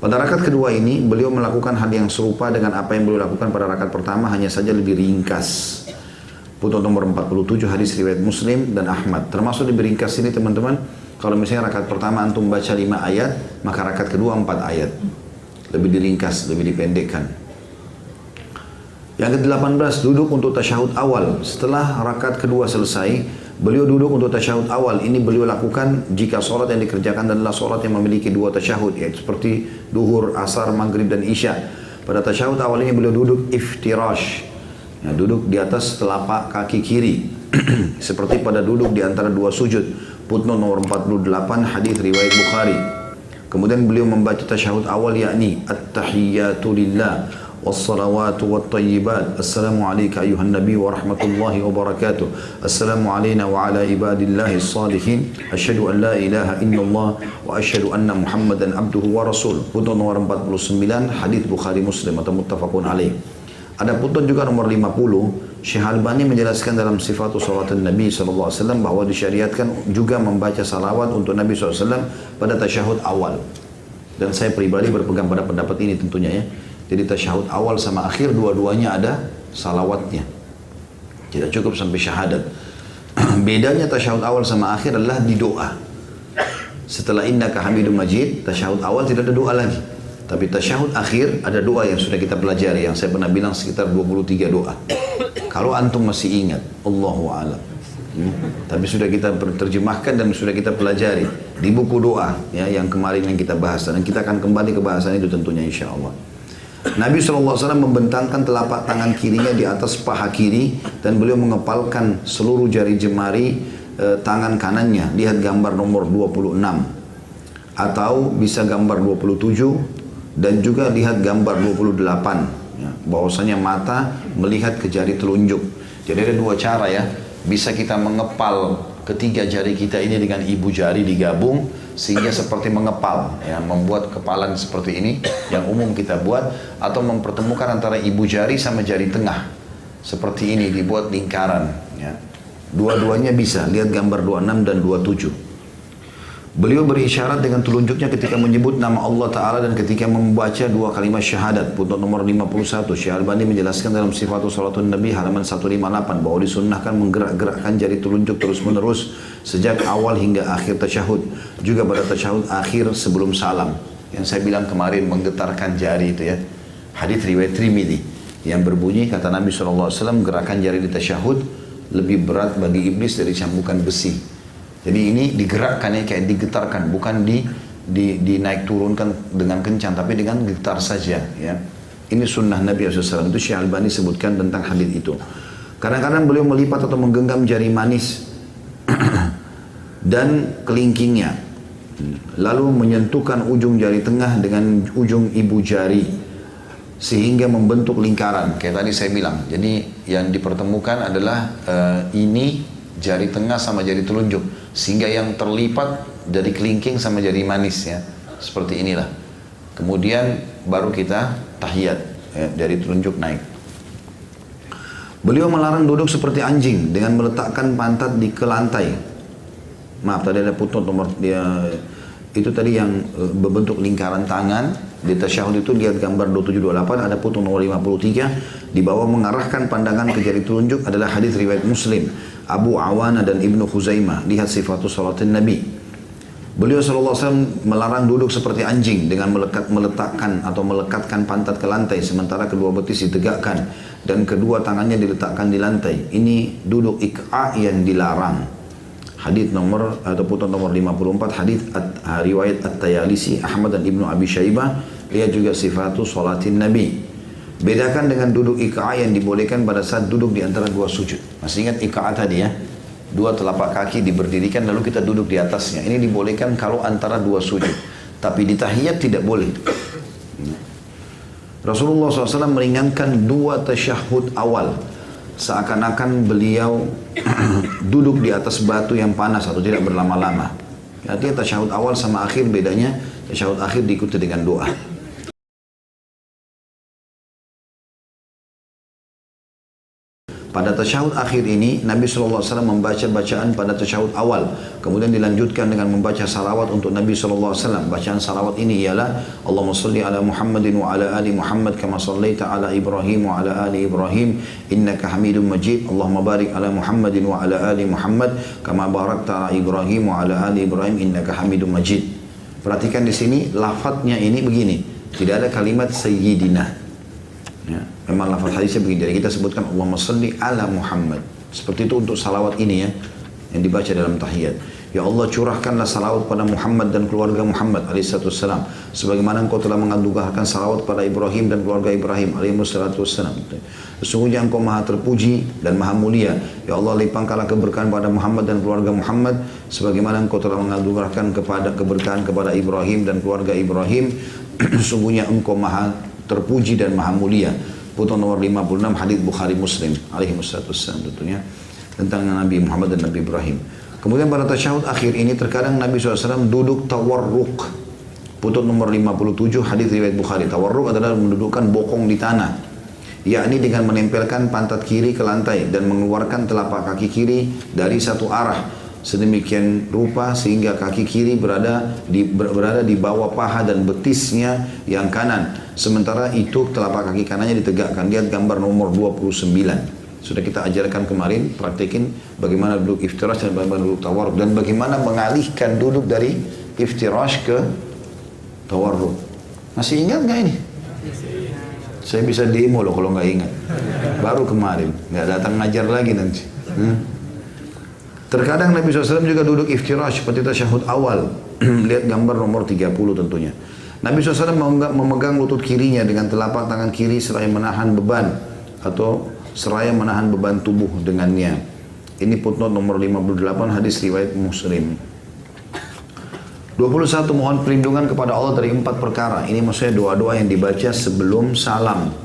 Pada rakaat kedua ini, beliau melakukan hal yang serupa dengan apa yang beliau lakukan pada rakaat pertama, hanya saja lebih ringkas. Putnot nomor 47, hadis riwayat Muslim dan Ahmad. Termasuk lebih ringkas ini teman-teman, kalau misalnya rakaat pertama antum baca 5 ayat, maka rakaat kedua 4 ayat. Lebih diringkas, lebih dipendekkan. Yang ke-18, duduk untuk tasyahud awal. Setelah rakaat kedua selesai, beliau duduk untuk tasyahud awal. Ini beliau lakukan jika sholat yang dikerjakan adalah sholat yang memiliki 2 tasyahud, yaitu seperti duhur, asar, maghrib, dan isya. Pada tasyahud awal ini beliau duduk iftirash, ya, duduk di atas telapak kaki kiri, seperti pada duduk di antara 2 sujud. Putnot nomor 48, hadis riwayat Bukhari. Kemudian beliau membaca tasyahud awal, yakni at-tahiyyatu lillah والصلوات والطيبات السلام عليك أيها النبي ورحمة الله وبركاته السلام علينا وعلى عباد الله الصالحين أشهد أن لا إله إلا الله وأشهد أن محمدا عبده ورسوله. Putnot nomor 49, hadis Bukhari Muslim atau muttafaqun alaih. Ada putnot juga nomor 50, Syekh Albani menjelaskan dalam sifatul salatin Nabi SAW bahwa disyariatkan juga membaca salawat untuk Nabi SAW pada tasyahud awal. Dan saya pribadi berpegang pada pendapat ini tentunya ya. Jadi tasyahud awal sama akhir dua-duanya ada salawatnya. Tidak cukup sampai syahadat. Bedanya tasyahud awal sama akhir adalah di doa. Setelah innaka hamidum majid, tasyahud awal tidak ada doa lagi. Tapi tasyahud akhir ada doa yang sudah kita pelajari, yang saya pernah bilang sekitar 23 doa. Kalau antum masih ingat, Allahu a'lam. Tapi sudah kita terjemahkan dan sudah kita pelajari di buku doa ya, yang kemarin yang kita bahas, dan kita akan kembali ke bahasan itu tentunya insya Allah. Nabi SAW membentangkan telapak tangan kirinya di atas paha kiri dan beliau mengepalkan seluruh jari jemari tangan kanannya. Lihat gambar nomor 26 atau bisa gambar 27 dan juga lihat gambar 28 ya, bahwasanya mata melihat ke jari telunjuk. Jadi ada 2 cara ya, bisa kita mengepal ketiga jari kita ini dengan ibu jari digabung sehingga seperti mengepal ya, membuat kepalan seperti ini yang umum kita buat, atau mempertemukan antara ibu jari sama jari tengah seperti ini dibuat lingkaran ya. Dua-duanya bisa, lihat gambar 26 dan 27. Beliau berisyarat dengan telunjuknya ketika menyebut nama Allah Ta'ala dan ketika membaca 2 kalimat syahadat. Putnot nomor 51, Syekh Albani menjelaskan dalam sifatul salatun Nabi halaman 158 bahwa disunnahkan menggerak-gerakkan jari telunjuk terus-menerus sejak awal hingga akhir tasyahud. Juga pada tasyahud akhir sebelum salam. Yang saya bilang kemarin, menggetarkan jari itu ya. Hadits riwayat Tirmidzi yang berbunyi, kata Nabi SAW, gerakan jari di tasyahud lebih berat bagi iblis dari cambukan besi. Jadi ini digerakkan ya, kayak digetarkan, bukan dinaik turunkan dengan kencang, tapi dengan getar saja ya. Ini sunnah Nabi SAW. Itu Syekh Albani sebutkan tentang hadis itu. Kadang-kadang beliau melipat atau menggenggam jari manis dan kelingkingnya, lalu menyentuhkan ujung jari tengah dengan ujung ibu jari sehingga membentuk lingkaran. Kayak tadi saya bilang, jadi yang dipertemukan adalah ini jari tengah sama jari telunjuk, sehingga yang terlipat dari kelingking sama jari manis ya, seperti inilah. Kemudian baru kita tahiyat ya, dari telunjuk naik. Beliau melarang duduk seperti anjing dengan meletakkan pantat ke lantai. Maaf, tadi ada putnot nomor dia itu tadi yang berbentuk lingkaran tangan. Di tasyahud itu lihat gambar 2728, ada putnot nomor 53 di bawah, mengarahkan pandangan ke jari telunjuk adalah hadis riwayat Muslim, Abu Awana dan Ibnu Khuzaimah. Lihat sifatus salatin Nabi. Beliau SAW melarang duduk seperti anjing dengan meletakkan atau melekatkan pantat ke lantai sementara kedua betis ditegakkan dan kedua tangannya diletakkan di lantai. Ini duduk ik'a yang dilarang. Hadits nomor atau putnot nomor 54, hadits riwayat At-Tayalisi, Ahmad dan Ibnu Abi Syaibah. Lihat juga sifatus salatin Nabi. Bedakan dengan duduk ik'a yang dibolehkan pada saat duduk di antara 2 sujud. Masih ingat ik'a tadi ya? 2 telapak kaki diberdirikan lalu kita duduk di atasnya. Ini dibolehkan kalau antara 2 sujud. Tapi di tahiyat tidak boleh. Rasulullah SAW meringankan 2 tasyahud awal. Seakan-akan beliau duduk di atas batu yang panas atau tidak berlama-lama. Artinya tasyahud awal sama akhir bedanya, tasyahud akhir diikuti dengan doa. Pada tasyahud akhir ini, Nabi SAW membaca bacaan pada tasyahud awal. Kemudian dilanjutkan dengan membaca salawat untuk Nabi SAW. Bacaan salawat ini ialah Allahumma salli ala Muhammadin wa ala ali Muhammad kama sallaita ala Ibrahim wa ala ali Ibrahim innaka hamidun majid. Allahumma barik ala Muhammadin wa ala ali Muhammad kama barakta ala Ibrahim wa ala ali Ibrahim innaka hamidun majid. Perhatikan di sini lafadznya ini begini. Tidak ada kalimat sayyidina. Ya, memang lafaz hadisnya begini. Jadi kita sebutkan Allahumma salli ala Muhammad. Seperti itu untuk salawat ini ya, yang dibaca dalam tahiyat. Ya Allah, curahkanlah salawat pada Muhammad dan keluarga Muhammad alaihissalam. Sebagaimana engkau telah menganugerahkan salawat pada Ibrahim dan keluarga Ibrahim alaihissalam. Sesungguhnya engkau maha terpuji dan maha mulia. Ya Allah, limpahkanlah keberkahan pada Muhammad dan keluarga Muhammad. Sebagaimana engkau telah menganugerahkan keberkahan kepada Ibrahim dan keluarga Ibrahim. Sesungguhnya engkau maha terpuji dan maha mulia. Putun nomor 56 hadis Bukhari Muslim alaihi wassalam tentunya tentang Nabi Muhammad dan Nabi Ibrahim. Kemudian pada tasyahud akhir ini terkadang Nabi SAW duduk tawarruk. Putun nomor 57 hadis riwayat Bukhari. Tawarruk adalah mendudukkan bokong di tanah, yakni dengan menempelkan pantat kiri ke lantai dan mengeluarkan telapak kaki kiri dari satu arah. Sedemikian rupa sehingga kaki kiri berada di bawah paha dan betisnya yang kanan. Sementara itu telapak kaki kanannya ditegakkan. Lihat gambar nomor 29. Sudah kita ajarkan kemarin, praktekin bagaimana duduk iftirash dan bagaimana duduk tawarruk. Dan bagaimana mengalihkan duduk dari iftirash ke tawarruk. Masih ingat nggak ini? Saya bisa demo loh kalau nggak ingat. Baru kemarin, nggak datang ngajar lagi nanti. Terkadang Nabi SAW juga duduk iftirash seperti tasyahud awal. Lihat gambar nomor 30 tentunya. Nabi SAW memegang lutut kirinya dengan telapak tangan kiri seraya menahan beban atau seraya menahan beban tubuh dengannya. Ini footnote nomor 58 hadis riwayat Muslim. 21 mohon perlindungan kepada Allah dari 4 perkara. Ini maksudnya doa-doa yang dibaca sebelum salam.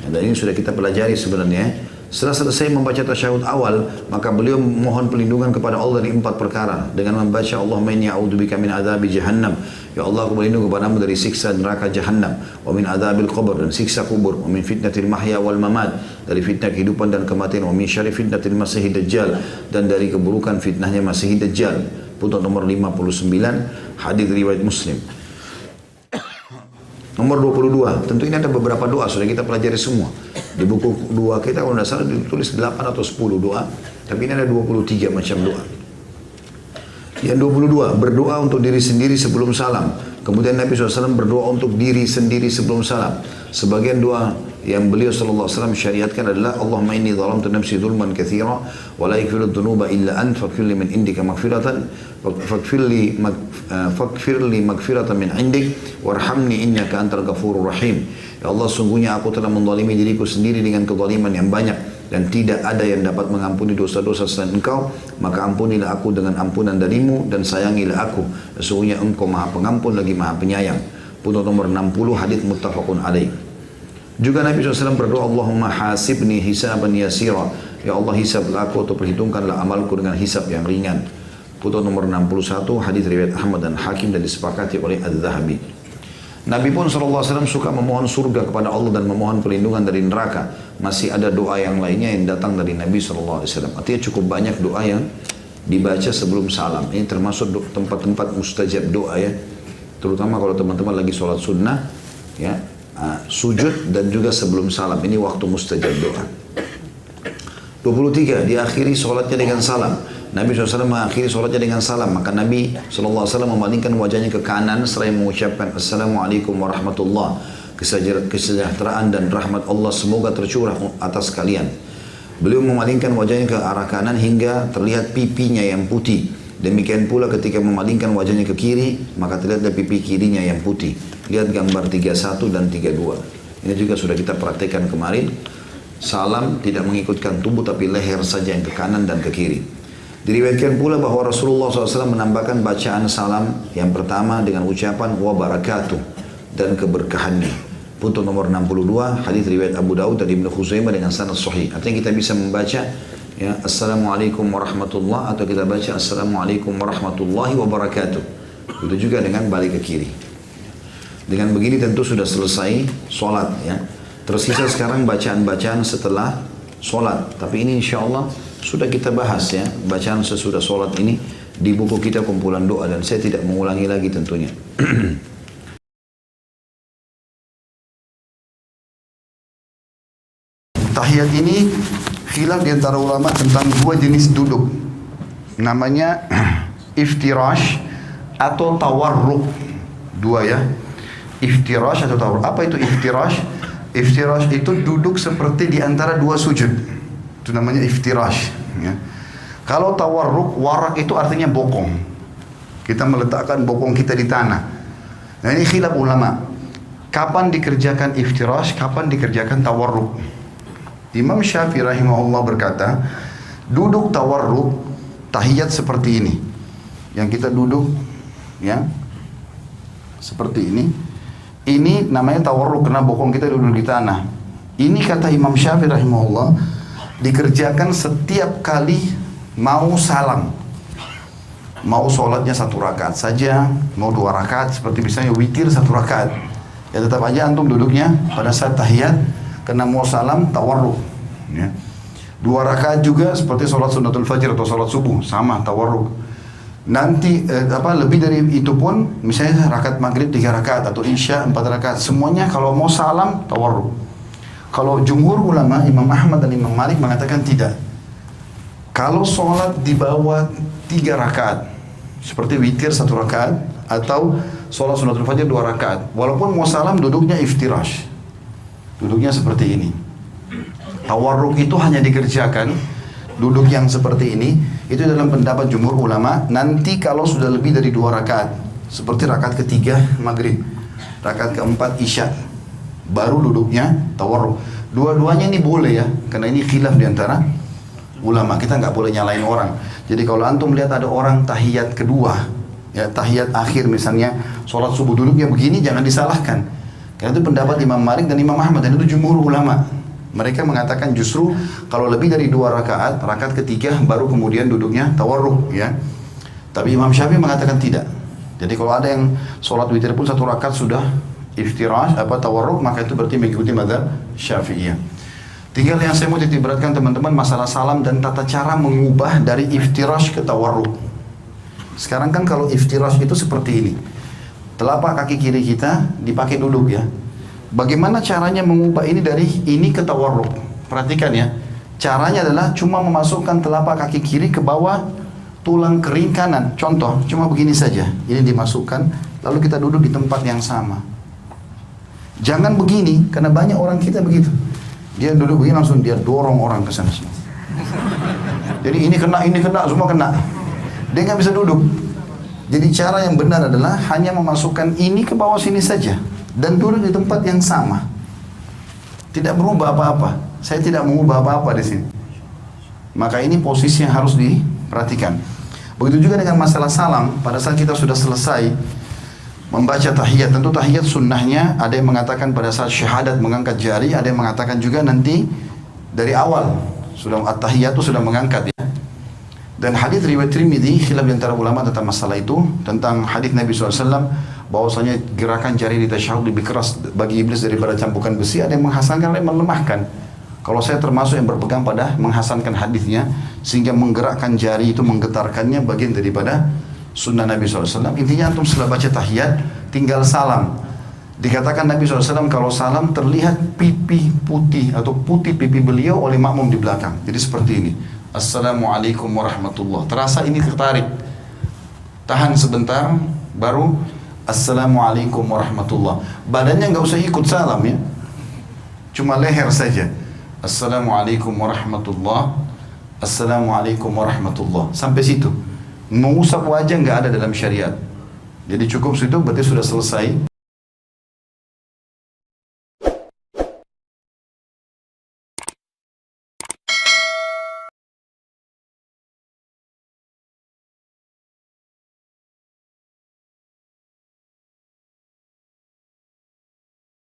Dan ini sudah kita pelajari sebenarnya. Setelah selesai membaca tasyahud awal, maka beliau mohon perlindungan kepada Allah dari 4 perkara dengan membaca Allahumma inni a'udzubika min adzabi jahannam. Ya Allah, aku berlindung kepadamu dari siksa neraka jahannam, wa min adzabil qabr, dan siksa kubur, wa min fitnatil mahya wal mamat, dari fitnah kehidupan dan kematian, wa min syarri fitnatil masiihid dajjal, dan dari keburukan fitnahnya masiihid dajjal. Putun nomor 59 hadis riwayat Muslim. Nomor 22, tentu ini ada beberapa doa, sudah kita pelajari semua. Di buku doa kita kalau tidak salah ditulis 8 atau 10 doa, tapi ini ada 23 macam doa. Yang 22, berdoa untuk diri sendiri sebelum salam. Kemudian Nabi SAW berdoa untuk diri sendiri sebelum salam. Sebagian doa yang beliau SAW syariatkan adalah Allahumma inni zalamtu nafsi zulman katsira wa la yaghfiru dzunuba illa ant faghfir li min indika maghfiratan faghfir li maghfiratan min indik warhamni innaka antal ghafurur rahim. Ya Allah, sungguhnya aku telah menzalimi diriku sendiri dengan kezaliman yang banyak dan tidak ada yang dapat mengampuni dosa-dosa selain Engkau, maka ampunilah aku dengan ampunan darimu dan sayangilah aku. Sesungguhnya Engkau Maha Pengampun lagi Maha Penyayang. Putun nomor 60 hadis muttafaqun alaih. Juga Nabi SAW berdoa, Allahumma hasibni hisaban yasira. Ya Allah, hisablah aku atau perhitungkanlah amalku dengan hisab yang ringan. Putun nomor 61 hadis riwayat Ahmad dan Hakim dan disepakati oleh Az-Zahabi. Nabi pun SAW suka memohon surga kepada Allah dan memohon perlindungan dari neraka. Masih ada doa yang lainnya yang datang dari Nabi SAW. Artinya cukup banyak doa yang dibaca sebelum salam. Ini termasuk tempat-tempat mustajab doa ya. Terutama kalau teman-teman lagi sholat sunnah, ya, sujud dan juga sebelum salam. Ini waktu mustajab doa. 23, diakhiri sholatnya dengan salam. Nabi SAW mengakhiri sholatnya dengan salam. Maka Nabi SAW memalingkan wajahnya ke kanan seraya mengucapkan Assalamualaikum warahmatullah. Kesejahteraan dan rahmat Allah semoga tercurah atas kalian. Beliau memalingkan wajahnya ke arah kanan hingga terlihat pipinya yang putih. Demikian pula ketika memalingkan wajahnya ke kiri, maka terlihatlah pipi kirinya yang putih. Lihat gambar 31 dan 32. Ini juga sudah kita praktekkan kemarin. Salam tidak mengikutkan tubuh tapi leher saja yang ke kanan dan ke kiri. Diriwayatkan pula bahwa Rasulullah SAW menambahkan bacaan salam yang pertama dengan ucapan wa barakatuh dan keberkahannya. Putun nomor 62 hadis riwayat Abu Daud dan Ibnu Khuzaimah dengan sanad sahih. Artinya kita bisa membaca ya Assalamualaikum warahmatullah atau kita baca Assalamualaikum warahmatullahi wabarakatuh. Itu juga dengan balik ke kiri. Dengan begini tentu sudah selesai sholat ya. Tersisa sekarang bacaan-bacaan setelah solat. Tapi ini insya Allah sudah kita bahas ya, bacaan sesudah solat ini di buku kita kumpulan doa, dan saya tidak mengulangi lagi tentunya. Tahiyat ini khilaf di antara ulama tentang dua jenis duduk. Namanya iftirash atau tawarruk. Dua ya. Iftirash atau tawarruk. Apa itu iftirash? Iftirash itu duduk seperti di antara dua sujud. Itu namanya iftirash ya. Kalau tawarruk, warak itu artinya bokong. Kita meletakkan bokong kita di tanah. Nah ini khilaf ulama. Kapan dikerjakan iftirash, kapan dikerjakan tawarruk? Imam Syafi'i rahimahullah berkata, duduk tawarruk tahiyat seperti ini. Yang kita duduk ya seperti ini. Ini namanya tawarruk karena bokong kita duduk di tanah. Ini kata Imam Syafi'i rahimahullah dikerjakan setiap kali mau salam. Mau sholatnya 1 rakaat saja, mau 2 rakaat, seperti misalnya witir 1 rakaat. Ya tetap aja antum duduknya pada saat tahiyat karena mau salam tawarruk ya. 2 rakaat juga seperti sholat sunnatul fajr atau sholat subuh, sama tawarruk. Nanti lebih dari itu pun misalnya rakaat maghrib 3 rakaat atau isya 4 rakaat, semuanya kalau mau salam tawarruk. Kalau jumhur ulama Imam Ahmad dan Imam Malik mengatakan tidak. Kalau sholat di bawah 3 rakaat seperti witir 1 rakaat atau sholat sunnatul fajr 2 rakaat, walaupun mau salam duduknya iftirash, duduknya seperti ini. Tawarruk itu hanya dikerjakan duduk yang seperti ini, itu dalam pendapat jumhur ulama. Nanti kalau sudah lebih dari 2 rakaat, seperti rakaat ketiga maghrib, rakaat keempat isya, baru duduknya tawarruk. Dua-duanya ini boleh ya, karena ini khilaf diantara ulama. Kita nggak boleh nyalain orang. Jadi kalau antum lihat ada orang tahiyat kedua, ya tahiyat akhir misalnya, sholat subuh duduknya begini, jangan disalahkan. Karena itu pendapat Imam Malik dan Imam Ahmad, dan itu jumhur ulama. Mereka mengatakan justru kalau lebih dari 2 rakaat, rakaat ketiga baru kemudian duduknya tawarruk ya. Tapi Imam Syafi'i mengatakan tidak. Jadi kalau ada yang sholat witir pun 1 rakaat sudah iftirash tawarruk, maka itu berarti mengikuti mazhab Syafi'iyah. Tinggal yang saya mau titik beratkan teman-teman masalah salam dan tata cara mengubah dari iftirash ke tawarruk. Sekarang kan kalau iftirash itu seperti ini. Telapak kaki kiri kita dipakai duduk ya. Bagaimana caranya mengubah ini dari ini ke tawarruk? Perhatikan ya. Caranya adalah cuma memasukkan telapak kaki kiri ke bawah tulang kering kanan. Contoh, cuma begini saja. Ini dimasukkan, lalu kita duduk di tempat yang sama. Jangan begini, karena banyak orang kita begitu. Dia duduk begini langsung dia dorong orang ke sana sini. Jadi ini kena, semua kena. Dia nggak bisa duduk. Jadi cara yang benar adalah hanya memasukkan ini ke bawah sini saja dan duduk di tempat yang sama. Tidak berubah apa-apa. Saya tidak mengubah apa-apa di sini. Maka ini posisi yang harus diperhatikan. Begitu juga dengan masalah salam. Pada saat kita sudah selesai membaca tahiyat, tentu tahiyat sunnahnya ada yang mengatakan pada saat syahadat mengangkat jari, ada yang mengatakan juga nanti dari awal sudah at-tahiyat itu sudah mengangkat ya. Dan hadis riwayat Tirmidzi khilaf di antara ulama tentang masalah itu, tentang hadis Nabi SAW bahwasanya gerakan jari di tasyahud lebih keras bagi iblis daripada cambukan besi. Ada yang menghasankan, ada yang melemahkan. Kalau saya termasuk yang berpegang pada menghasankan hadisnya, sehingga menggerakkan jari itu, menggetarkannya bagian daripada sunnah Nabi SAW. Intinya antum setelah baca tahiyat tinggal salam. Dikatakan Nabi SAW kalau salam terlihat pipi putih atau putih pipi beliau oleh makmum di belakang. Jadi seperti ini. Assalamualaikum warahmatullah. Terasa ini tertarik. Tahan sebentar, baru Assalamualaikum warahmatullah. Badannya nggak usah ikut salam ya. Cuma leher saja. Assalamualaikum warahmatullah. Assalamualaikum warahmatullah. Sampai situ. Mengusap wajah nggak ada dalam syariat. Jadi cukup situ berarti sudah selesai.